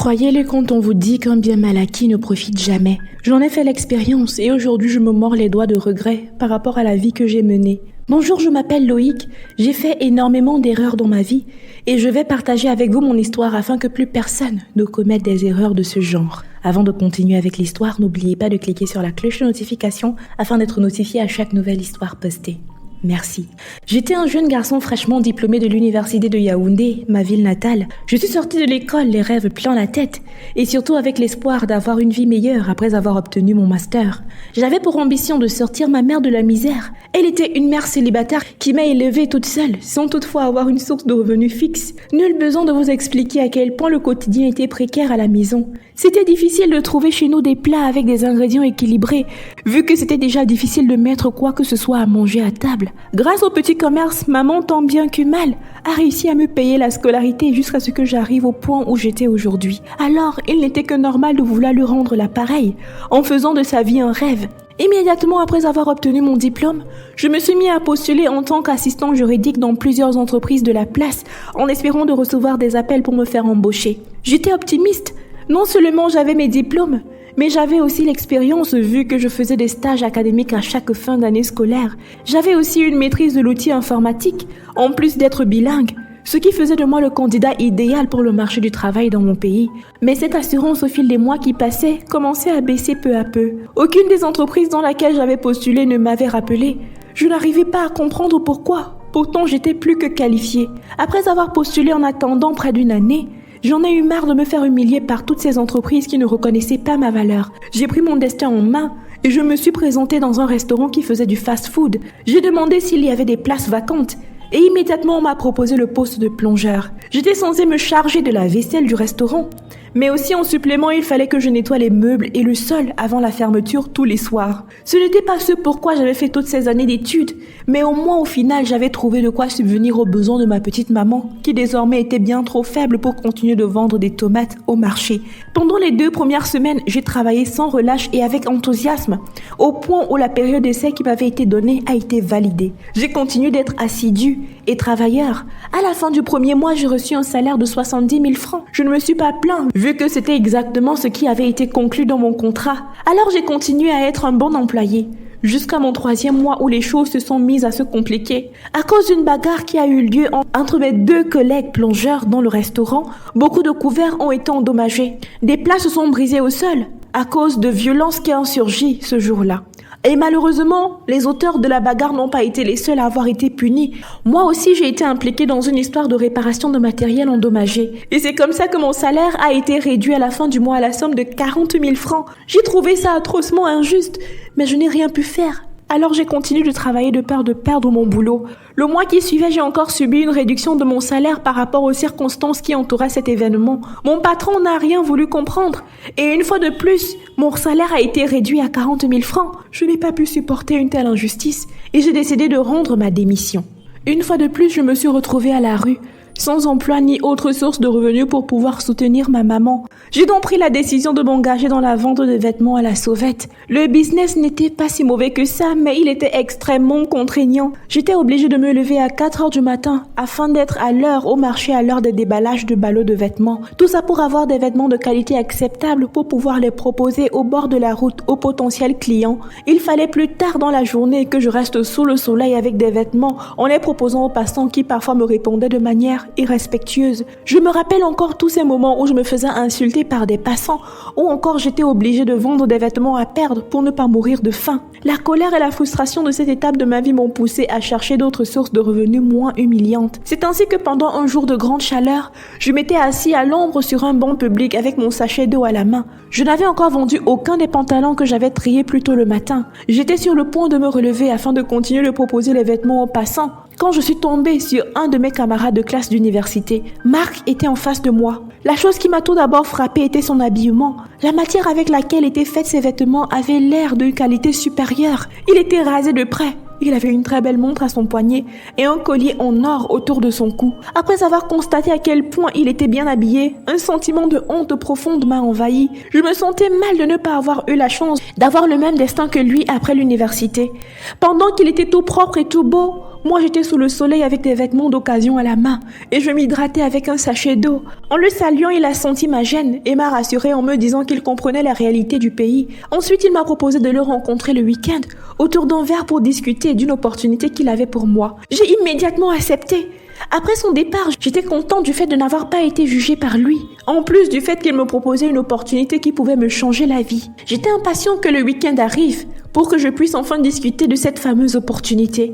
Croyez-le quand on vous dit qu'un bien mal acquis ne profite jamais. J'en ai fait l'expérience et aujourd'hui je me mords les doigts de regret par rapport à la vie que j'ai menée. Bonjour, je m'appelle Loïc, j'ai fait énormément d'erreurs dans ma vie et je vais partager avec vous mon histoire afin que plus personne ne commette des erreurs de ce genre. Avant de continuer avec l'histoire, n'oubliez pas de cliquer sur la cloche de notification afin d'être notifié à chaque nouvelle histoire postée. Merci. J'étais un jeune garçon fraîchement diplômé de l'université de Yaoundé, ma ville natale. Je suis sorti de l'école, les rêves plein la tête, et surtout avec l'espoir d'avoir une vie meilleure après avoir obtenu mon master. J'avais pour ambition de sortir ma mère de la misère. Elle était une mère célibataire qui m'a élevée toute seule, sans toutefois avoir une source de revenus fixe. Nul besoin de vous expliquer à quel point le quotidien était précaire à la maison. C'était difficile de trouver chez nous des plats avec des ingrédients équilibrés, vu que c'était déjà difficile de mettre quoi que ce soit à manger à table. Grâce au petit commerce, maman, tant bien que mal, a réussi à me payer la scolarité jusqu'à ce que j'arrive au point où j'étais aujourd'hui. Alors, il n'était que normal de vouloir lui rendre l'appareil, en faisant de sa vie un rêve. Immédiatement après avoir obtenu mon diplôme, je me suis mis à postuler en tant qu'assistant juridique dans plusieurs entreprises de la place, en espérant de recevoir des appels pour me faire embaucher. J'étais optimiste. Non seulement j'avais mes diplômes, mais j'avais aussi l'expérience vu que je faisais des stages académiques à chaque fin d'année scolaire. J'avais aussi une maîtrise de l'outil informatique, en plus d'être bilingue, ce qui faisait de moi le candidat idéal pour le marché du travail dans mon pays. Mais cette assurance au fil des mois qui passaient commençait à baisser peu à peu. Aucune des entreprises dans laquelle j'avais postulé ne m'avait rappelé. Je n'arrivais pas à comprendre pourquoi. Pourtant, j'étais plus que qualifiée. Après avoir postulé en attendant près d'une année, j'en ai eu marre de me faire humilier par toutes ces entreprises qui ne reconnaissaient pas ma valeur. J'ai pris mon destin en main et je me suis présentée dans un restaurant qui faisait du fast-food. J'ai demandé s'il y avait des places vacantes et immédiatement on m'a proposé le poste de plongeur. J'étais censée me charger de la vaisselle du restaurant, mais aussi en supplément il fallait que je nettoie les meubles et le sol avant la fermeture tous les soirs. Ce n'était pas ce pourquoi j'avais fait toutes ces années d'études, mais au moins au final j'avais trouvé de quoi subvenir aux besoins de ma petite maman, qui désormais était bien trop faible pour continuer de vendre des tomates au marché. Pendant les 2 premières semaines, j'ai travaillé sans relâche et avec enthousiasme, au point où la période d'essai qui m'avait été donnée a été validée. J'ai continué d'être assidue et travailleur. À la fin du premier mois, j'ai reçu un salaire de 70 000 francs. Je ne me suis pas plaint, vu que c'était exactement ce qui avait été conclu dans mon contrat. Alors j'ai continué à être un bon employé, jusqu'à mon 3e mois où les choses se sont mises à se compliquer. À cause d'une bagarre qui a eu lieu entre mes 2 collègues plongeurs dans le restaurant, beaucoup de couverts ont été endommagés. Des plats se sont brisés au sol, à cause de violences qui ont surgi ce jour-là. Et malheureusement, les auteurs de la bagarre n'ont pas été les seuls à avoir été punis. Moi aussi, j'ai été impliquée dans une histoire de réparation de matériel endommagé. Et c'est comme ça que mon salaire a été réduit à la fin du mois à la somme de 40 000 francs. J'ai trouvé ça atrocement injuste, mais je n'ai rien pu faire. Alors j'ai continué de travailler de peur de perdre mon boulot. Le mois qui suivait, j'ai encore subi une réduction de mon salaire par rapport aux circonstances qui entouraient cet événement. Mon patron n'a rien voulu comprendre. Et une fois de plus, mon salaire a été réduit à 40 000 francs. Je n'ai pas pu supporter une telle injustice et j'ai décidé de rendre ma démission. Une fois de plus, je me suis retrouvée à la rue, sans emploi ni autre source de revenus pour pouvoir soutenir ma maman. J'ai donc pris la décision de m'engager dans la vente de vêtements à la sauvette. Le business n'était pas si mauvais que ça, mais il était extrêmement contraignant. J'étais obligée de me lever à 4 heures du matin afin d'être à l'heure au marché à l'heure des déballages de ballots de vêtements. Tout ça pour avoir des vêtements de qualité acceptable pour pouvoir les proposer au bord de la route aux potentiels clients. Il fallait plus tard dans la journée que je reste sous le soleil avec des vêtements en les proposant aux passants qui parfois me répondaient de manière irrespectueuse. Je me rappelle encore tous ces moments où je me faisais insulter par des passants, ou encore j'étais obligée de vendre des vêtements à perdre pour ne pas mourir de faim. La colère et la frustration de cette étape de ma vie m'ont poussée à chercher d'autres sources de revenus moins humiliantes. C'est ainsi que pendant un jour de grande chaleur, je m'étais assis à l'ombre sur un banc public avec mon sachet d'eau à la main. Je n'avais encore vendu aucun des pantalons que j'avais triés plus tôt le matin. J'étais sur le point de me relever afin de continuer de proposer les vêtements aux passants, quand je suis tombée sur un de mes camarades de classe d'université. Marc était en face de moi. La chose qui m'a tout d'abord frappée était son habillement. La matière avec laquelle étaient faits ses vêtements avait l'air de qualité supérieure. Il était rasé de près. Il avait une très belle montre à son poignet et un collier en or autour de son cou. Après avoir constaté à quel point il était bien habillé, un sentiment de honte profonde m'a envahi. Je me sentais mal de ne pas avoir eu la chance d'avoir le même destin que lui après l'université. Pendant qu'il était tout propre et tout beau, Moi, j'étais sous le soleil avec des vêtements d'occasion à la main et je m'hydratais avec un sachet d'eau. En le saluant, il a senti ma gêne et m'a rassuré en me disant qu'il comprenait la réalité du pays. Ensuite, il m'a proposé de le rencontrer le week-end autour d'un verre pour discuter d'une opportunité qu'il avait pour moi. J'ai immédiatement accepté. Après son départ, j'étais contente du fait de n'avoir pas été jugée par lui, en plus du fait qu'il me proposait une opportunité qui pouvait me changer la vie. J'étais impatiente que le week-end arrive pour que je puisse enfin discuter de cette fameuse opportunité.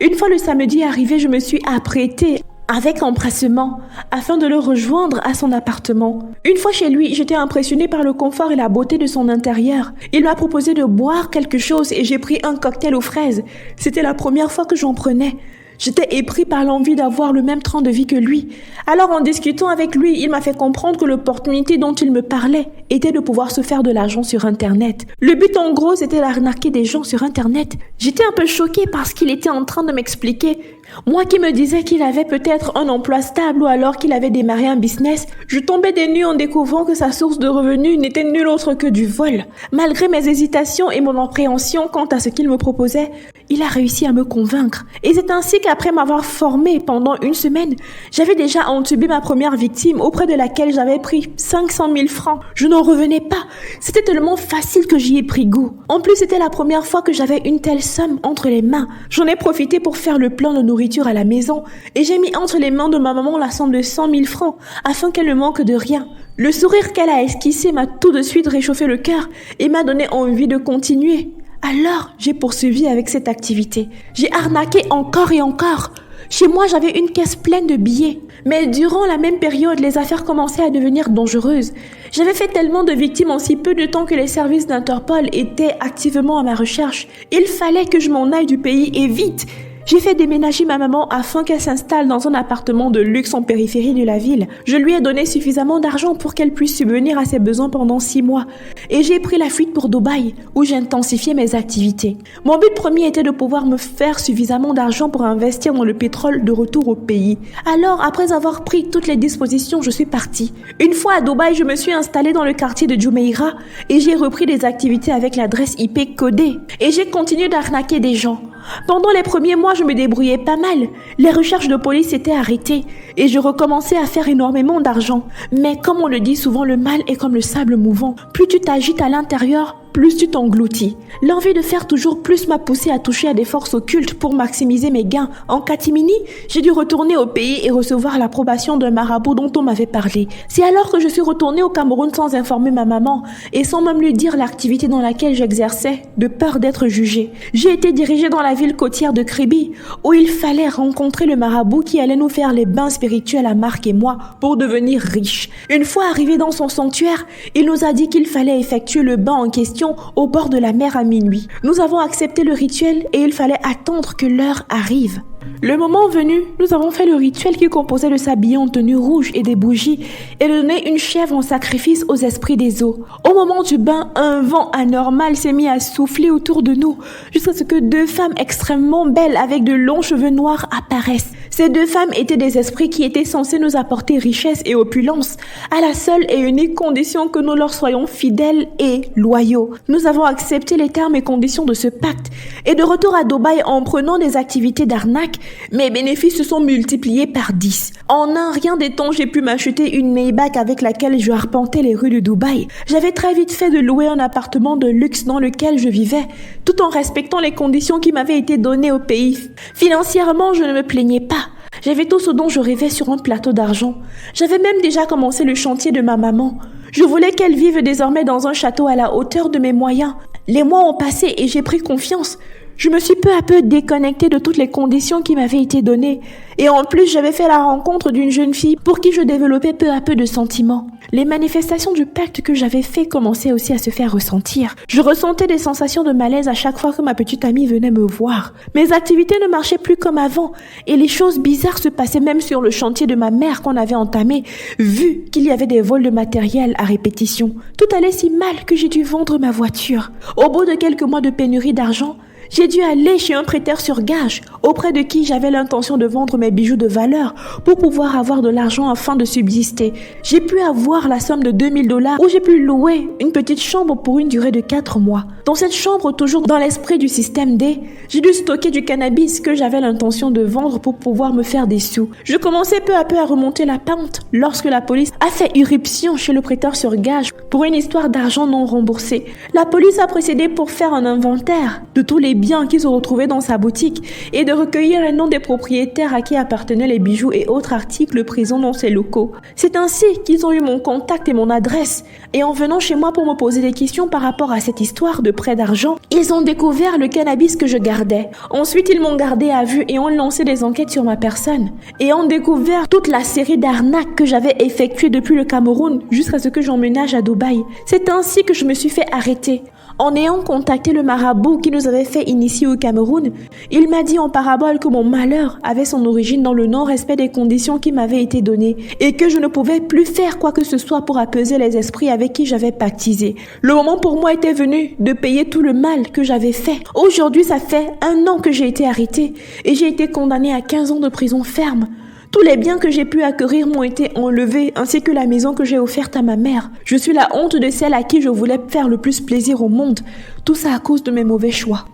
Une fois le samedi arrivé, je me suis apprêtée avec empressement afin de le rejoindre à son appartement. Une fois chez lui, j'étais impressionnée par le confort et la beauté de son intérieur. Il m'a proposé de boire quelque chose et j'ai pris un cocktail aux fraises. C'était la première fois que j'en prenais. J'étais épris par l'envie d'avoir le même train de vie que lui. Alors en discutant avec lui, il m'a fait comprendre que l'opportunité dont il me parlait était de pouvoir se faire de l'argent sur Internet. Le but en gros, c'était d'arnaquer des gens sur Internet. J'étais un peu choquée parce qu'il était en train de m'expliquer. Moi qui me disais qu'il avait peut-être un emploi stable ou alors qu'il avait démarré un business, je tombais des nues en découvrant que sa source de revenus n'était nulle autre que du vol. Malgré mes hésitations et mon appréhension quant à ce qu'il me proposait, il a réussi à me convaincre. Et c'est ainsi qu'après m'avoir formée pendant une semaine, j'avais déjà entubé ma première victime auprès de laquelle j'avais pris 500 000 francs. Je n'en revenais pas. C'était tellement facile que j'y ai pris goût. En plus, c'était la première fois que j'avais une telle somme entre les mains. J'en ai profité pour faire le plein de nourriture à la maison et j'ai mis entre les mains de ma maman la somme de 100 000 francs afin qu'elle ne manque de rien. Le sourire qu'elle a esquissé m'a tout de suite réchauffé le cœur et m'a donné envie de continuer. Alors, j'ai poursuivi avec cette activité. J'ai arnaqué encore et encore. Chez moi, j'avais une caisse pleine de billets. Mais durant la même période, les affaires commençaient à devenir dangereuses. J'avais fait tellement de victimes en si peu de temps que les services d'Interpol étaient activement à ma recherche. Il fallait que je m'en aille du pays et vite. J'ai fait déménager ma maman afin qu'elle s'installe dans un appartement de luxe en périphérie de la ville. Je lui ai donné suffisamment d'argent pour qu'elle puisse subvenir à ses besoins pendant 6 mois. Et j'ai pris la fuite pour Dubaï, où j'ai intensifié mes activités. Mon but premier était de pouvoir me faire suffisamment d'argent pour investir dans le pétrole de retour au pays. Alors, après avoir pris toutes les dispositions, je suis partie. Une fois à Dubaï, je me suis installée dans le quartier de Jumeirah et j'ai repris des activités avec l'adresse IP codée. Et j'ai continué d'arnaquer des gens. Pendant les premiers mois, je me débrouillais pas mal. Les recherches de police étaient arrêtées et je recommençais à faire énormément d'argent. Mais comme on le dit souvent, le mal est comme le sable mouvant. Plus tu t'agites à l'intérieur, plus tu t'engloutis. L'envie de faire toujours plus m'a poussé à toucher à des forces occultes pour maximiser mes gains. En catimini, j'ai dû retourner au pays et recevoir l'approbation d'un marabout dont on m'avait parlé. C'est alors que je suis retournée au Cameroun sans informer ma maman et sans même lui dire l'activité dans laquelle j'exerçais, de peur d'être jugée. J'ai été dirigée dans la ville côtière de Kribi, où il fallait rencontrer le marabout qui allait nous faire les bains spirituels à Marc et moi pour devenir riches. Une fois arrivés dans son sanctuaire, il nous a dit qu'il fallait effectuer le bain en question au bord de la mer à minuit. Nous avons accepté le rituel et il fallait attendre que l'heure arrive. Le moment venu, nous avons fait le rituel qui composait de s'habiller en tenue rouge et des bougies et de donner une chèvre en sacrifice aux esprits des eaux. Au moment du bain, un vent anormal s'est mis à souffler autour de nous jusqu'à ce que 2 femmes extrêmement belles avec de longs cheveux noirs apparaissent. Ces 2 femmes étaient des esprits qui étaient censés nous apporter richesse et opulence, à la seule et unique condition que nous leur soyons fidèles et loyaux. Nous avons accepté les termes et conditions de ce pacte et de retour à Dubaï en prenant des activités d'arnaque, mes bénéfices se sont multipliés par 10. En un rien des temps, j'ai pu m'acheter une Maybach avec laquelle je arpentais les rues de Dubaï. J'avais très vite fait de louer un appartement de luxe dans lequel je vivais, tout en respectant les conditions qui m'avaient été données au pays. Financièrement, je ne me plaignais pas. J'avais tout ce dont je rêvais sur un plateau d'argent. J'avais même déjà commencé le chantier de ma maman. Je voulais qu'elle vive désormais dans un château à la hauteur de mes moyens. Les mois ont passé et j'ai pris confiance. Je me suis peu à peu déconnectée de toutes les conditions qui m'avaient été données. Et en plus, j'avais fait la rencontre d'une jeune fille pour qui je développais peu à peu de sentiments. Les manifestations du pacte que j'avais fait commençaient aussi à se faire ressentir. Je ressentais des sensations de malaise à chaque fois que ma petite amie venait me voir. Mes activités ne marchaient plus comme avant et les choses bizarres se passaient même sur le chantier de ma mère qu'on avait entamé, vu qu'il y avait des vols de matériel à répétition. Tout allait si mal que j'ai dû vendre ma voiture. Au bout de quelques mois de pénurie d'argent, J'ai dû aller chez un prêteur sur gage, auprès de qui j'avais l'intention de vendre mes bijoux de valeur pour pouvoir avoir de l'argent afin de subsister. J'ai pu avoir la somme de $2000 où j'ai pu louer une petite chambre pour une durée de 4 mois. Dans cette chambre, toujours dans l'esprit du système D, j'ai dû stocker du cannabis que j'avais l'intention de vendre pour pouvoir me faire des sous. Je commençais peu à peu à remonter la pente lorsque la police a fait irruption chez le prêteur sur gage pour une histoire d'argent non remboursé. La police a procédé pour faire un inventaire de tous les biens qu'ils ont retrouvés dans sa boutique et de recueillir les noms des propriétaires à qui appartenaient les bijoux et autres articles présents dans ces locaux. C'est ainsi qu'ils ont eu mon contact et mon adresse. Et en venant chez moi pour me poser des questions par rapport à cette histoire de prêt d'argent, ils ont découvert le cannabis que je gardais. Ensuite, ils m'ont gardé à vue et ont lancé des enquêtes sur ma personne et ont découvert toute la série d'arnaques que j'avais effectuées depuis le Cameroun jusqu'à ce que j'emménage à Dubaï. C'est ainsi que je me suis fait arrêter. En ayant contacté le marabout qui nous avait fait initier au Cameroun, il m'a dit en parabole que mon malheur avait son origine dans le non-respect des conditions qui m'avaient été données et que je ne pouvais plus faire quoi que ce soit pour apaiser les esprits avec qui j'avais pactisé. Le moment pour moi était venu de payer tout le mal que j'avais fait. Aujourd'hui, ça fait 1 an que j'ai été arrêtée et j'ai été condamnée à 15 ans de prison ferme. Tous les biens que j'ai pu acquérir m'ont été enlevés, ainsi que la maison que j'ai offerte à ma mère. Je suis la honte de celle à qui je voulais faire le plus plaisir au monde. Tout ça à cause de mes mauvais choix.